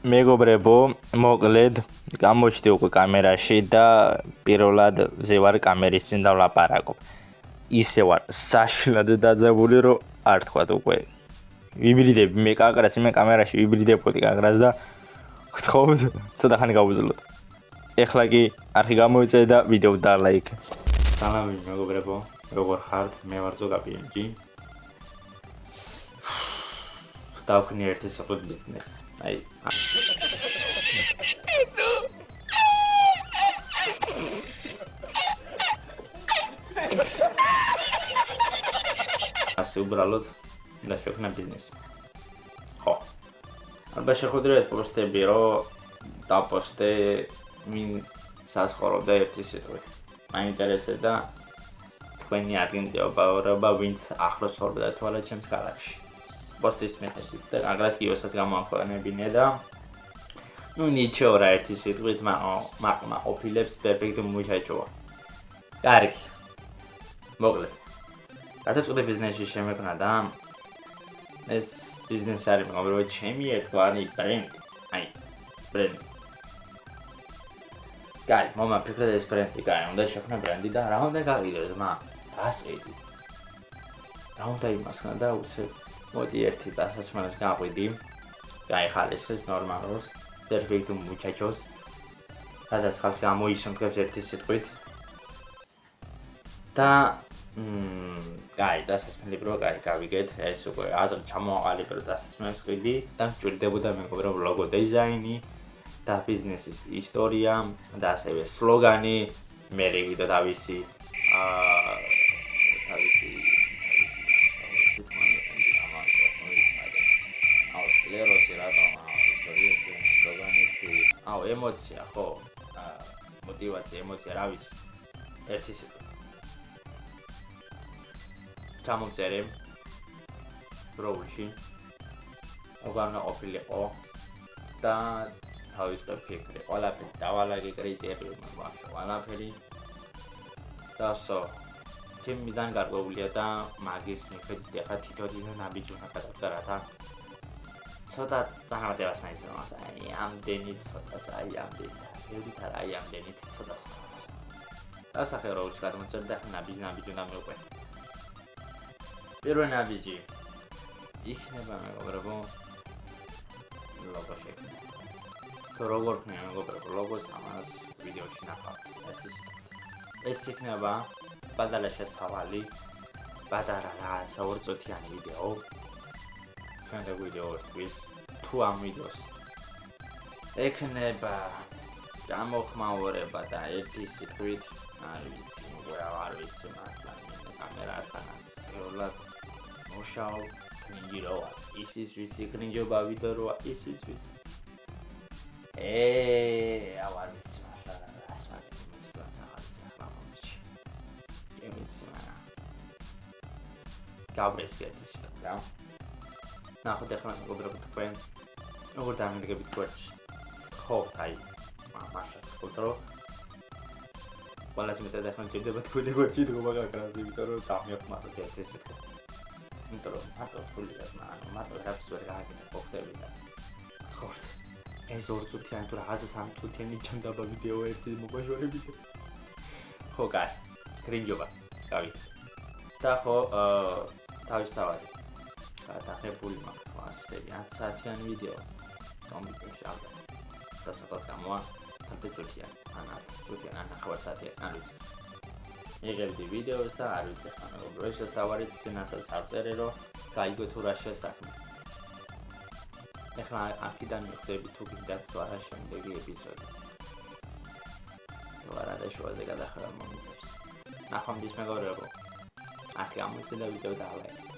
მეგობრებო, მოკლედ გამოჩდი უკვე კამერაში და პირველად ზევარ კამერის წინ და ვლაპარაკობ. ისე ვარ საშინლად დაძაბული, რომ არ თქვა უკვე. ვიბრიდები მე კაკრას, მე კამერაში ვიბრიდებოდი კაკრას და გთხოვთ, ცოტა ხანი გავუძლოთ. ეხლა კი არხი გამოიწე და ვიდეო დალაიქე. სალამი მეგობრებო, როგორ ხართ? მე ვარ ზოგა PNG. დავქნი ერთი საყოდ ბიზნესი. აი ასე უბრალოდ და შევქნა ბიზნესი. ხო. ალბათ შეხვედრეთ პოსტები, რომ დაპოსტე მინ სასწორობდა ერთი სიტყვით. მაინტერესებდა თქვენი ადგილმდებარეობა, ვინც ახლოს ორბდა თვალა ჩემს galaxy. პოსტის მიხედვით და აგრას კი ოსაც გამოაქვეყნებინე და ნიჩეო რა ერთი სიტყვით მაყმა ოფილებს პერფექტ მუჩაჭოა. კარგი. მოკლედ. გადაწყვეტე ბიზნესში შემეკნა და ეს ბიზნესი არის მეგობრებო ჩემი ერთგვარი ბრენდი. აი, ბრენდი. კაი, მომა ფიქრე ეს ბრენდი, კაი, უნდა შექმნა ბრენდი და რა უნდა გავიგდეს, მა? რას ედი? რა უნდა იმასქნა და უცებ მოდი ერთი დასასმენას გავყვიდი. გაიხალისეს ნორმალურს, პერფექტ მუჩაჭოს. სადაც ხალხი გამოისუნთქებს ერთი სიტყვით. და კაი, დასასმელი პრო კაი გავიგეთ, ეს უკვე აზრი ჩამოაყალიბე რომ დასასმელს ვყიდი და მჭირდებოდა მეგობრებო ლოგო დიზაინი და ბიზნესის ისტორია და ასევე სლოგანი, მე რიგით თავისი ლეროსი რატომ სლოგანი ემოცია, ხო? мотивация, ემოცია, რა ვიცი. ერთი სიტყვა ჩამოწერე ბროულში უგანო ოფილიყო და თავისუფლად ფიქრი ყველაფერი დავალაგე კრიტერიუმი ვახშო ყველაფერი და ჩემი მიზანი გარკვეულია და მაგის მიხედვით ახლა თითოეულ ნაბიჯი უნდა გადავდგა რათა ცოტა წარმატებას მაინცნობს აი ამდენი ცოტას აი ამდენი და აი ამდენი ცოტას და სახეროულში გადმოწერდა და ნაბიჯი უნდა მივყვე პირველ ნაბიჯი იქნება მეგობრებო ლოგო შექმნა. თუ როგორ ხნა მეგობრებო ლოგოს ამას ვიდეოში ნახავთ. ეს იქნება პატარა შესავალი, პატარა რაღაცა 2 წუთიანი ვიდეო. ჩვენ და ვიდეოს თუ ამ ვიდეოს ექნება გამოხმაურება და ერთი სიტყვით არ ვიცი, არ ვიცი მართლა კამერასთანაც ეულად მოშავ კრინჯოა ისიც ვიცი კრინჯობა ვიდეო როა ისიც ვიცი ავარ ვიცი მართლა რას ვაკეთებ ახლა იმიცი მარა გავრესკეთი რა ნახოთ ახლა მეგობრებო თქვენ როგორ დამიგებით გვერდში ხო აი მაშა ხუთრო ყველას მეტად ახლა ჭირდება თქვენი გვერდში დგომა გაკრას იმიტომ რომ დამიახმაროთ ეს სიტყვა იმიტომ რომ მარტო ფულია მარტო რაფს ვერ გააკეთებ ხოხტები და ხორთ ეს 2 წუთიანი თუ რაღაცა 3 წუთიანი ჩანდაბა ვიდეო ერთი მოგვაშორებით ხო კაი კრინჯობა გავი და ხო თავისთავად გადაღებული მაქვს ვასტები 10 საათიანი ვიდეო კომპიუტერში ალბათ და სადაც გამოა 10 წუთიანი ან 10 წუთიანი ან 9 საათიანი არ ვიცი იღებდი ვიდეოს და არ ვიცი ხან მეგობრებო ეს შესავალი თინასაც ავწერე რომ გაიგო თუ რა შესაქმე ეხლა აქედან მივხვდები თუ გინდათ თუ არა შემდეგი ეპიზოდი ვარა და შუაზე გადახრა მომიწევს ნახვამდის მეგობრებო აქ გამოიწე და ვიდეო დალაიქე